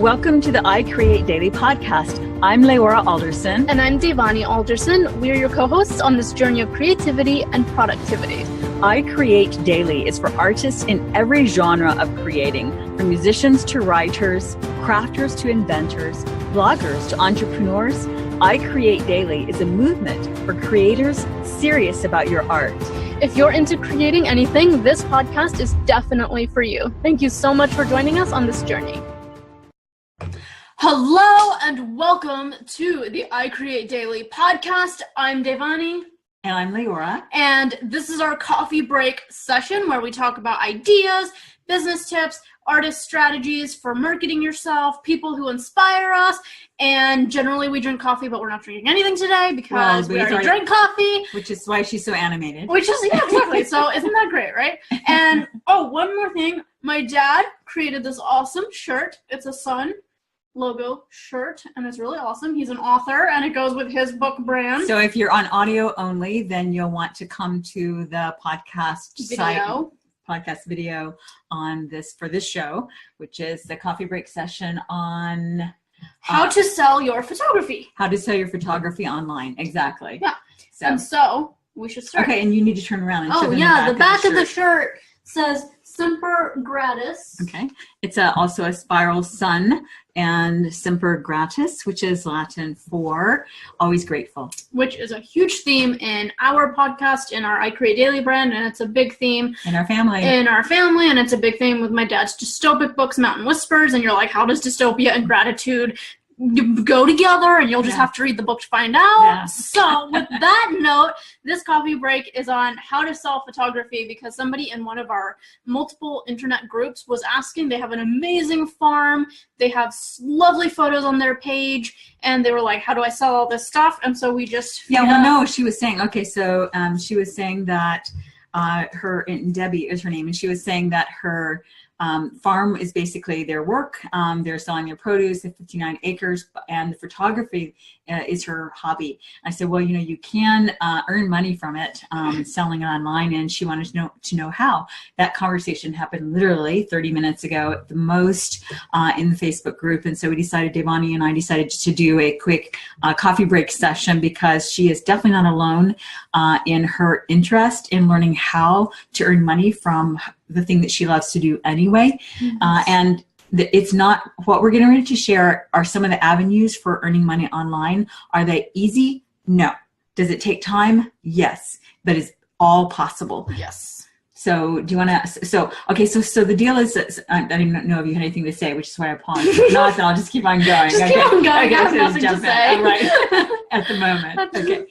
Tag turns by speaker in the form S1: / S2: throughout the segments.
S1: Welcome to the I Create Daily podcast. I'm Leora Alderson.
S2: And I'm Devani Alderson. We are your co-hosts on this journey of creativity and productivity.
S1: I Create Daily is for artists in every genre of creating, from musicians to writers, crafters to inventors, bloggers to entrepreneurs. I Create Daily is a movement for creators serious about your art.
S2: If you're into creating anything, this podcast is definitely for you. Thank you so much for joining us on this journey. Hello and welcome to the I Create Daily podcast. I'm Devani.
S1: And I'm Leora.
S2: And this is our coffee break session where we talk about ideas, business tips, artist strategies for marketing yourself, people who inspire us, and generally we drink coffee, but we're not drinking anything today because we already drank coffee.
S1: Which is why she's so animated.
S2: Yeah, exactly. So isn't that great, right? And, one more thing. My dad created this awesome shirt. It's a sun logo shirt, and it's really awesome. He's an author, and it goes with his book brand.
S1: So if you're on audio only, then you'll want to come to the podcast video on this show, which is the coffee break session on
S2: how to sell your photography.
S1: How to sell your photography online. Exactly.
S2: Yeah. So we should start.
S1: Okay, and you need to turn around and show them
S2: the back of the shirt says Semper Gratis.
S1: Okay. It's also a spiral sun, and Semper Gratis, which is Latin for always grateful.
S2: Which is a huge theme in our podcast, in our I Create Daily brand, and it's a big theme
S1: in our family.
S2: And it's a big theme with my dad's dystopic books, Mountain Whispers, and you're like, how does dystopia and gratitude go together? And you'll just have to read the book to find out. Yeah. So with that note, this coffee break is on how to sell photography, because somebody in one of our multiple internet groups was asking. They have an amazing farm. They have lovely photos on their page, and they were like, how do I sell all this stuff? And so we just
S1: she was saying, she was saying that Debbie is her name, and she was saying that her farm is basically their work. They're selling their produce at 59 acres, and the photography is her hobby. I said, well, you can earn money from it, selling it online, and she wanted to know how. That conversation happened literally 30 minutes ago at the most in the Facebook group, and so Devani and I decided to do a quick coffee break session, because she is definitely not alone in her interest in learning how to earn money from the thing that she loves to do anyway. And it's not what we're getting ready to share are some of the avenues for earning money online. Are they easy? No. Does it take time? Yes. But it's all possible.
S2: Yes.
S1: So do you want to, so the deal is, I didn't know if you had anything to say, which is why I paused. If not, then I'll just keep on going.
S2: Keep on going. I have nothing
S1: to
S2: say.
S1: Right. At the moment. Okay.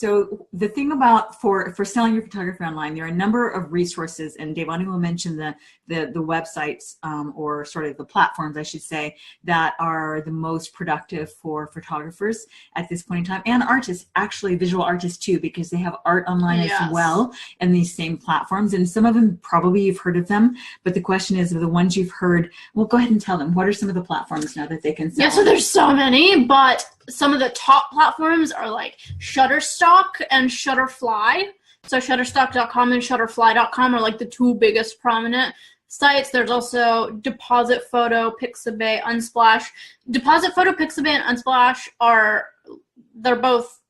S1: So the thing about for selling your photography online, there are a number of resources, and Devani will mention the websites or sort of the platforms, I should say, that are the most productive for photographers at this point in time, and artists, actually visual artists too, because they have art online as well, and these same platforms. And some of them probably you've heard of them, but the question is, of the ones you've heard, well, go ahead and tell them, what are some of the platforms now that they can sell?
S2: Yeah, so there's so many, but some of the top platforms are like Shutterstock and Shutterfly. So Shutterstock.com and Shutterfly.com are like the two biggest prominent sites. There's also Deposit Photo, Pixabay, Unsplash. Deposit Photo, Pixabay, and Unsplash they're both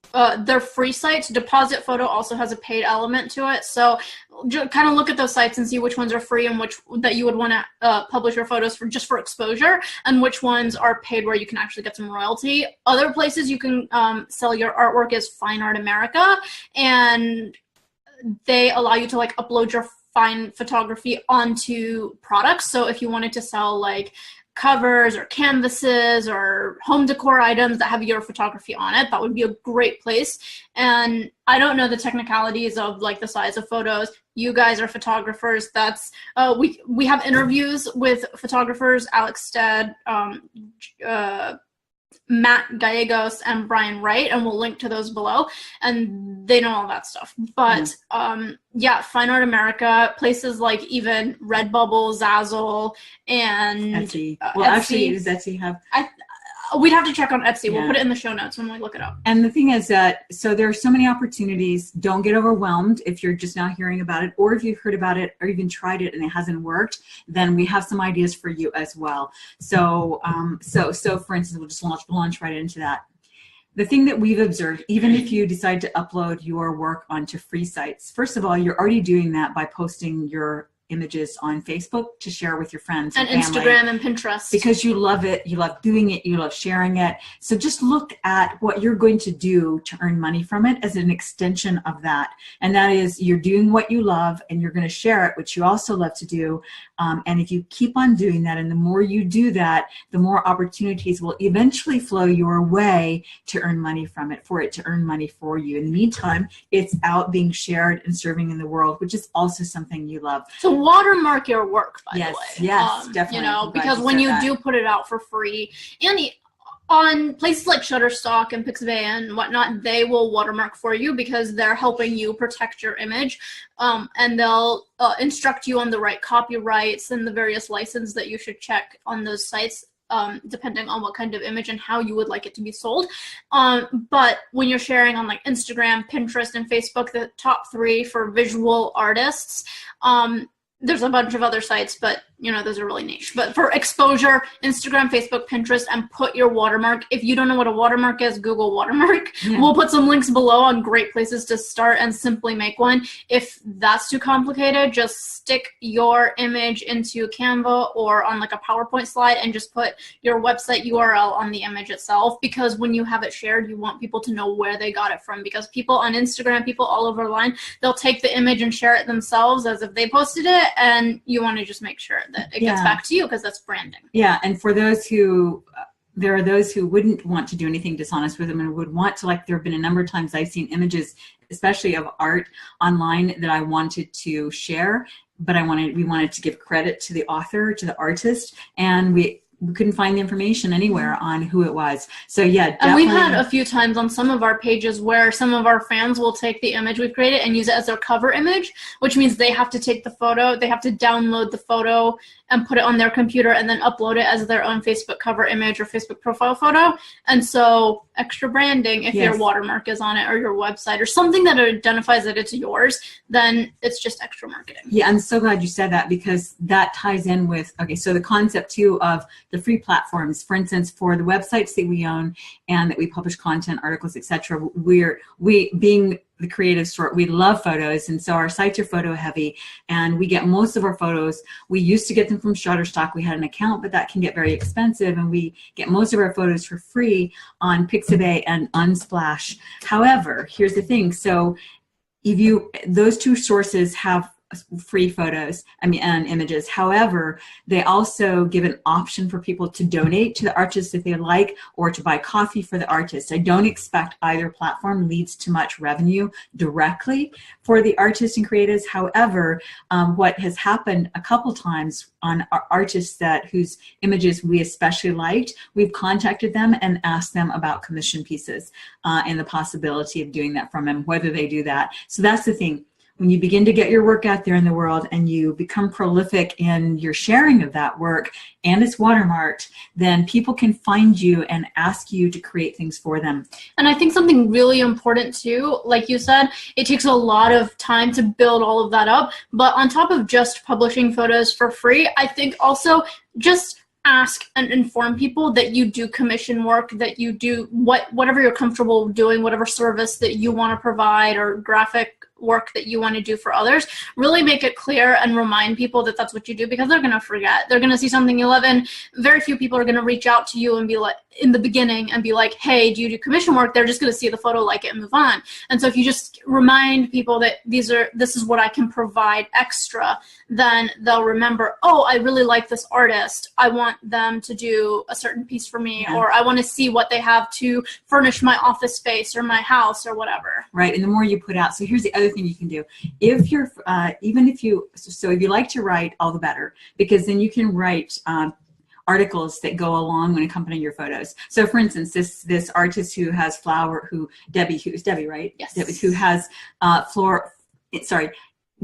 S2: they're free sites. Deposit Photo also has a paid element to it. So kind of look at those sites and see which ones are free and which that you would want to publish your photos for just for exposure, and which ones are paid where you can actually get some royalty. Other places you can sell your artwork is Fine Art America, and they allow you to like upload your fine photography onto products. So if you wanted to sell like covers or canvases or home decor items that have your photography on it, that would be a great place. And I don't know the technicalities of like the size of photos. You guys are photographers. That's we have interviews with photographers, Alex Stead, Matt Gallegos, and Brian Wright, and we'll link to those below, and they know all that stuff. But Fine Art America, places like even Redbubble, Zazzle, and
S1: Etsy. Etsy. Does Etsy have?
S2: We'd have to check on Etsy.
S1: Yeah.
S2: We'll put it in the show notes when we look it up.
S1: And the thing is that, so there are so many opportunities. Don't get overwhelmed if you're just now hearing about it, or if you've heard about it or even tried it and it hasn't worked, then we have some ideas for you as well. So, so for instance, we'll just launch right into that. The thing that we've observed, even if you decide to upload your work onto free sites, first of all, you're already doing that by posting your images on Facebook to share with your friends
S2: and
S1: family,
S2: Instagram and Pinterest,
S1: because you love it, you love doing it, you love sharing it. So just look at what you're going to do to earn money from it as an extension of that. And that is, you're doing what you love and you're going to share it, which you also love to do. And if you keep on doing that, and the more you do that, the more opportunities will eventually flow your way to earn money from it, for it to earn money for you. In the meantime, it's out being shared and serving in the world, which is also something you love.
S2: So watermark your work, by the way.
S1: Yes, definitely.
S2: You know, because when you do put it out for free, and on places like Shutterstock and Pixabay and whatnot, they will watermark for you because they're helping you protect your image, and they'll instruct you on the right copyrights and the various licenses that you should check on those sites, depending on what kind of image and how you would like it to be sold. But when you're sharing on like Instagram, Pinterest, and Facebook, the top 3 for visual artists, there's a bunch of other sites, but you know, those are really niche. But for exposure, Instagram, Facebook, Pinterest, and put your watermark. If you don't know what a watermark is, Google watermark. Yeah. We'll put some links below on great places to start and simply make one. If that's too complicated, just stick your image into Canva or on like a PowerPoint slide and just put your website URL on the image itself, because when you have it shared, you want people to know where they got it from, because people on Instagram, people all over the line, they'll take the image and share it themselves as if they posted it, and you want to just make sure that it gets back to you, because that's branding. Yeah,
S1: and for those who, there are those who wouldn't want to do anything dishonest with them and would want to, like there have been a number of times I've seen images, especially of art online, that I wanted to share, but we wanted to give credit to the author, to the artist, and we couldn't find the information anywhere on who it was. So yeah, definitely.
S2: And we've had a few times on some of our pages where some of our fans will take the image we've created and use it as their cover image, which means they have to take the photo, they have to download the photo and put it on their computer and then upload it as their own Facebook cover image or Facebook profile photo. And so extra branding, if your watermark is on it or your website or something that identifies that it's yours, then it's just extra marketing.
S1: Yeah, I'm so glad you said that, because that ties in with, okay, so the concept too of the free platforms. For instance, for the websites that we own and that we publish content, articles, etc., we being the creative sort, we love photos, and so our sites are photo heavy, and we get most of our photos. We used to get them from Shutterstock. We had an account, but that can get very expensive, and we get most of our photos for free on Pixabay and Unsplash. However, here's the thing. So if those two sources have free photos, and images. However, they also give an option for people to donate to the artist if they like, or to buy coffee for the artist. I don't expect either platform leads to much revenue directly for the artists and creatives. However, what has happened a couple times on artists whose images we especially liked, we've contacted them and asked them about commission pieces and the possibility of doing that from them, whether they do that. So that's the thing. When you begin to get your work out there in the world and you become prolific in your sharing of that work and it's watermarked, then people can find you and ask you to create things for them.
S2: And I think something really important too, like you said, it takes a lot of time to build all of that up. But on top of just publishing photos for free, I think also just ask and inform people that you do commission work, that you do whatever you're comfortable doing, whatever service that you want to provide or graphic work that you want to do for others. Really make it clear and remind people that that's what you do, because they're going to forget. They're going to see something you love, and very few people are going to reach out to you and be like, in the beginning, and be like, hey, do you do commission work? They're just going to see the photo, like it, and move on. And so if you just remind people that this is what I can provide extra, then they'll remember, oh, I really like this artist. I want them to do a certain piece for me, or I want to see what they have to furnish my office space or my house or whatever.
S1: Right, and the more you put out. So here's the other thing you can do. If you're, if you like to write, all the better, because then you can write articles that go along when accompanying your photos. So for instance, this artist who has Debbie, right?
S2: Yes.
S1: Debbie, who has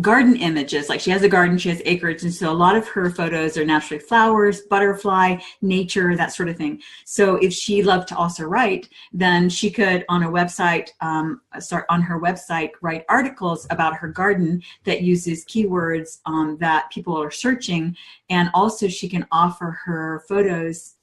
S1: garden images. Like she has a garden, she has acreage, and so a lot of her photos are naturally flowers, butterfly, nature, that sort of thing. So if she loved to also write, then she could on a website, on her website, write articles about her garden that uses keywords that people are searching, and also she can offer her photos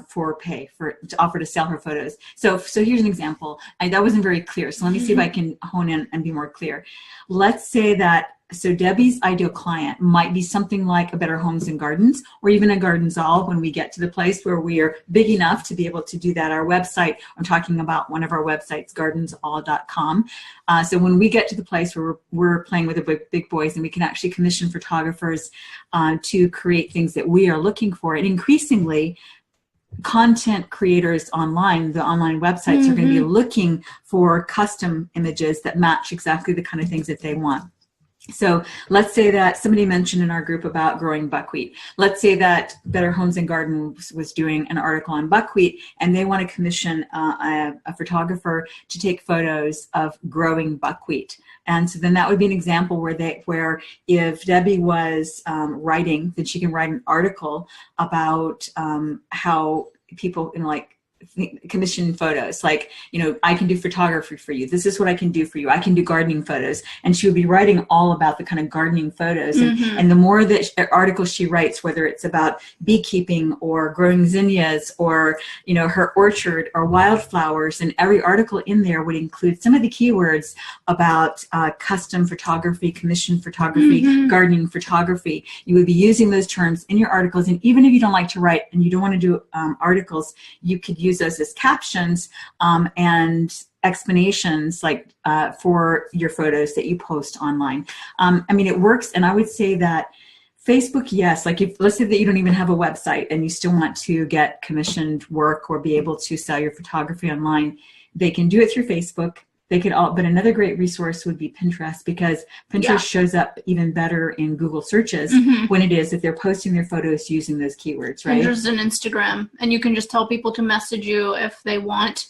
S1: for pay, to offer to sell her photos. So here's an example. That wasn't very clear. So let me see if I can hone in and be more clear. Let's say that, so Debbie's ideal client might be something like a Better Homes and Gardens, or even a Gardens All when we get to the place where we are big enough to be able to do that. Our website, I'm talking about one of our websites, gardensall.com. So when we get to the place where we're playing with the big boys and we can actually commission photographers to create things that we are looking for, and increasingly, content creators online, the online websites are going to be looking for custom images that match exactly the kind of things that they want. So let's say that somebody mentioned in our group about growing buckwheat. Let's say that Better Homes and Gardens was doing an article on buckwheat, and they want to commission a photographer to take photos of growing buckwheat. And so then that would be an example where if Debbie was writing, then she can write an article about how people commission photos, like, I can do photography for you. This is what I can do for you. I can do gardening photos. And she would be writing all about the kind of gardening photos. And the more that articles she writes, whether it's about beekeeping or growing zinnias or, her orchard or wildflowers, and every article in there would include some of the keywords about custom photography, commission photography, gardening photography. You would be using those terms in your articles. And even if you don't like to write and you don't want to do articles, you could use those as captions and explanations, like for your photos that you post online. It works, and I would say that Facebook, yes, like let's say that you don't even have a website and you still want to get commissioned work or be able to sell your photography online, they can do it through Facebook. But another great resource would be Pinterest, because Pinterest shows up even better in Google searches when it is if they're posting their photos using those keywords, right?
S2: Pinterest and Instagram, and you can just tell people to message you if they want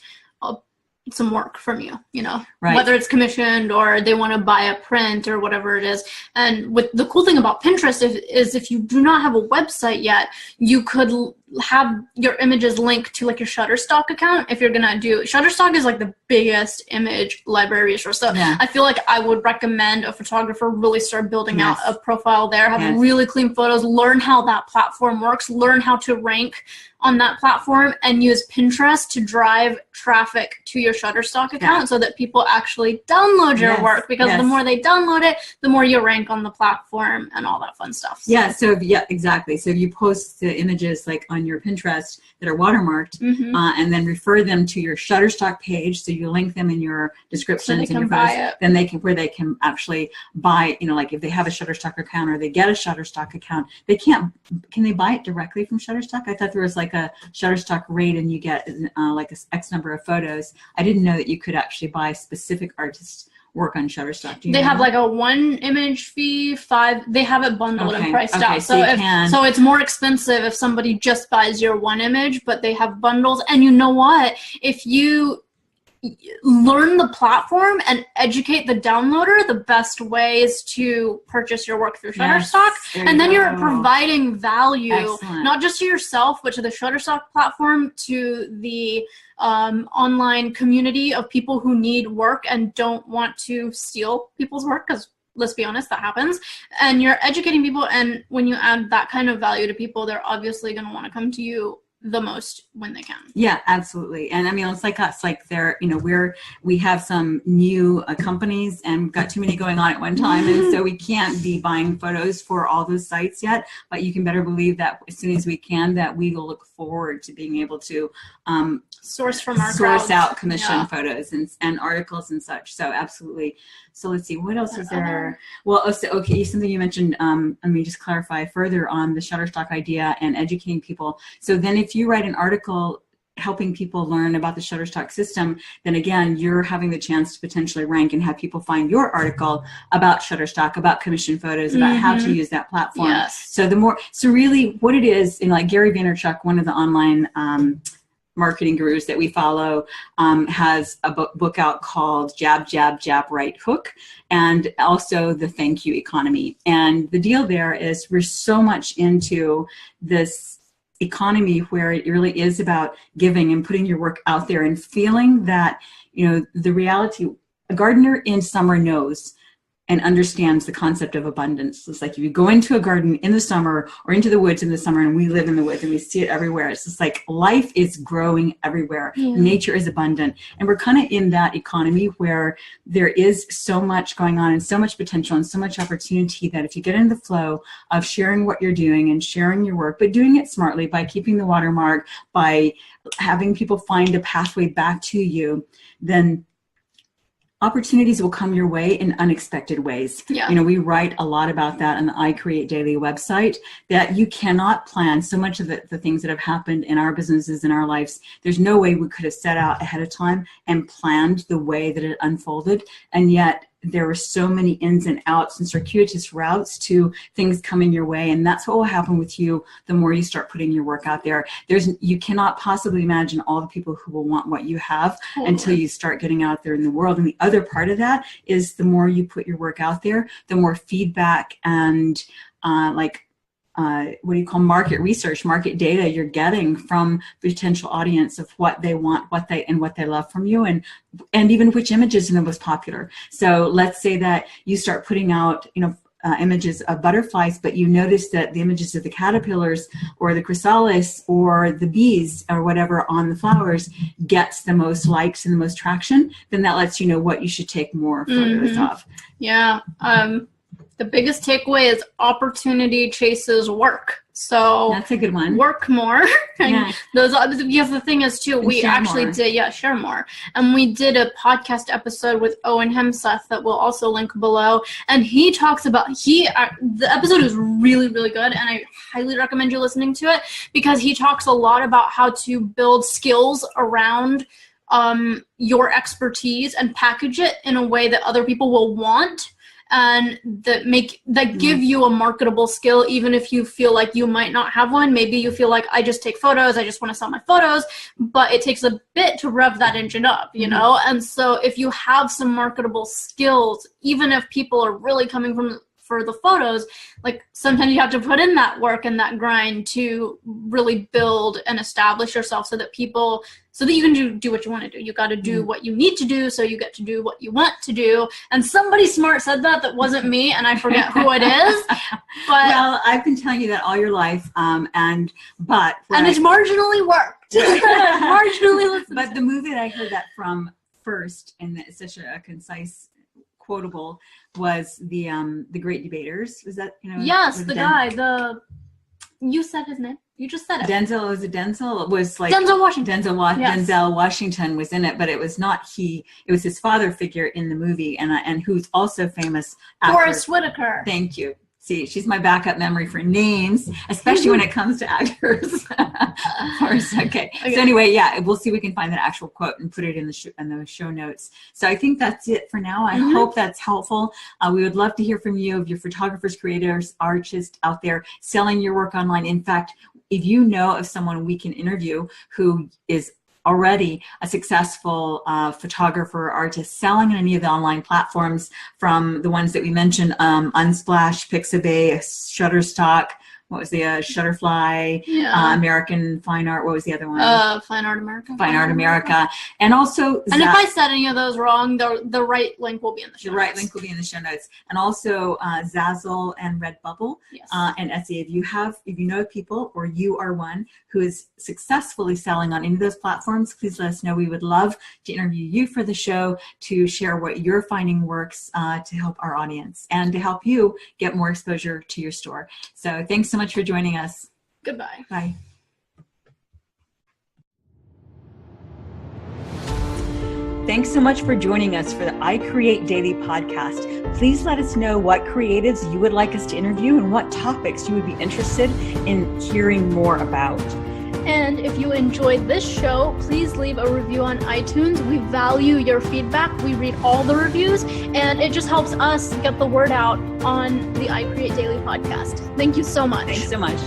S2: some work from you,
S1: right.
S2: Whether it's commissioned or they want to buy a print or whatever it is. And with the cool thing about Pinterest is if you do not have a website yet, you could have your images linked to like your Shutterstock account. If you're gonna do, Shutterstock is like the biggest image library resource. So I feel like I would recommend a photographer really start building out a profile there, have really clean photos, learn how that platform works, learn how to rank on that platform, and use Pinterest to drive traffic to your Shutterstock account so that people actually download your work, because the more they download it, the more you rank on the platform and all that fun stuff. So.
S1: Exactly. So if you post the images like on your Pinterest that are watermarked and then refer them to your Shutterstock page, so you link them in your descriptions and your posts, then they can actually buy, like if they have a Shutterstock account or they get a Shutterstock account, can they buy it directly from Shutterstock? I thought there was like a Shutterstock rate and you get like X number of photos. I didn't know that you could actually buy specific artists work on Shutterstock.
S2: They have like a 1 image fee, 5. They have it bundled and priced out. So it's more expensive if somebody just buys your 1 image, but they have bundles. And you know what? If you learn the platform and educate the downloader the best ways to purchase your work through Shutterstock, and then you're providing value not just to yourself but to the Shutterstock platform, to the online community of people who need work and don't want to steal people's work, because let's be honest, that happens. And you're educating people, and when you add that kind of value to people, they're obviously going to want to come to you the most when they can.
S1: Yeah, absolutely. And it's like us, like we have some new companies and we've got too many going on at one time. And so we can't be buying photos for all those sites yet, but you can better believe that as soon as we can, that we will look forward to being able to
S2: source
S1: out commission photos and articles and such. So absolutely. So let's see, what else is there? Well, something you mentioned, let me just clarify further on the Shutterstock idea and educating people. So then if you write an article helping people learn about the Shutterstock system, then again, you're having the chance to potentially rank and have people find your article about Shutterstock, about commission photos, about how to use that platform. So really what it is, like Gary Vaynerchuk, one of the online marketing gurus that we follow, has a book out called Jab, Jab, Jab, Right Hook, and also the Thank You Economy. And the deal there is we're so much into this economy where it really is about giving and putting your work out there and feeling that, the reality, a gardener in summer knows and understands the concept of abundance. It's like if you go into a garden in the summer or into the woods in the summer, and we live in the woods and we see it everywhere, it's just like life is growing everywhere. Yeah. Nature is abundant. And we're kind of in that economy where there is so much going on and so much potential and so much opportunity that if you get into the flow of sharing what you're doing and sharing your work, but doing it smartly by keeping the watermark, by having people find a pathway back to you, then opportunities will come your way in unexpected ways. Yeah. We write a lot about that on the I Create Daily website, that you cannot plan so much of the things that have happened in our businesses, in our lives. There's no way we could have set out ahead of time and planned the way that it unfolded. And yet there were so many ins and outs and circuitous routes to things coming your way. And that's what will happen with you the more you start putting your work out there. You cannot possibly imagine all the people who will want what you have until you start getting out there in the world. And the other part of that is the more you put your work out there, the more feedback and what do you call market research, market data you're getting from the potential audience of what they want, what they love from you, and even which images are the most popular. So let's say that you start putting out, images of butterflies, but you notice that the images of the caterpillars or the chrysalis or the bees or whatever on the flowers gets the most likes and the most traction, then that lets you know what you should take more photos of. Yeah.
S2: The biggest takeaway is opportunity chases work. So
S1: that's a good one.
S2: Work more. Yeah. The thing is too, we actually did, share more. And we did a podcast episode with Owen Hemseth that we'll also link below. And he talks about, the episode is really, really good. And I highly recommend you listening to it because he talks a lot about how to build skills around your expertise and package it in a way that other people will want. And that give you a marketable skill, even if you feel like you might not have one. Maybe you feel like I just take photos, I just want to sell my photos, but it takes a bit to rev that engine up, you know? And so if you have some marketable skills, even if people are really coming for the photos, like sometimes you have to put in that work and that grind to really build and establish yourself so that you can do what you want to do. You got to do what you need to do so you get to do what you want to do. And somebody smart said that wasn't me, and I forget who it is. But
S1: well, I've been telling you that all your life, and it's marginally worked. Marginally listened. But the movie that I heard that from first, and it's such a concise, quotable, was the Great Debaters. Was that
S2: Yes, the guy. You said his name. You just said it.
S1: Denzel. Was it Denzel? It was like
S2: Denzel Washington.
S1: Denzel Washington was in it, but it was not he. It was his father figure in the movie, and who's also famous.
S2: Forrest Whitaker.
S1: Thank you. See, she's my backup memory for names, especially when it comes to actors. Of course. Okay. So anyway, we'll see if we can find that actual quote and put it in the show notes. So I think that's it for now. I hope that's helpful. We would love to hear from you, of your photographers, creators, artists out there selling your work online. In fact, if you know of someone we can interview who is already a successful photographer or artist selling on any of the online platforms, from the ones that we mentioned, Unsplash, Pixabay, Shutterstock, what was the Shutterfly, American Fine Art, what was the other one?
S2: Fine Art America.
S1: Fine Art America. And also
S2: and if I said any of those wrong, the right link will be in the show notes.
S1: The right link will be in the show notes. And also Zazzle and Redbubble.
S2: Yes.
S1: And Etsy. If you know people, or you are one who is successfully selling on any of those platforms, please let us know. We would love to interview you for the show, to share what you're finding works to help our audience and to help you get more exposure to your store. So thanks so much for joining us.
S2: Goodbye.
S1: Bye. Thanks so much for joining us for the I Create Daily podcast. Please let us know what creatives you would like us to interview and what topics you would be interested in hearing more about.
S2: And if you enjoyed this show, please leave a review on iTunes. We value your feedback. We read all the reviews, and it just helps us get the word out on the I Create Daily podcast. Thank you so much.
S1: Thanks so much.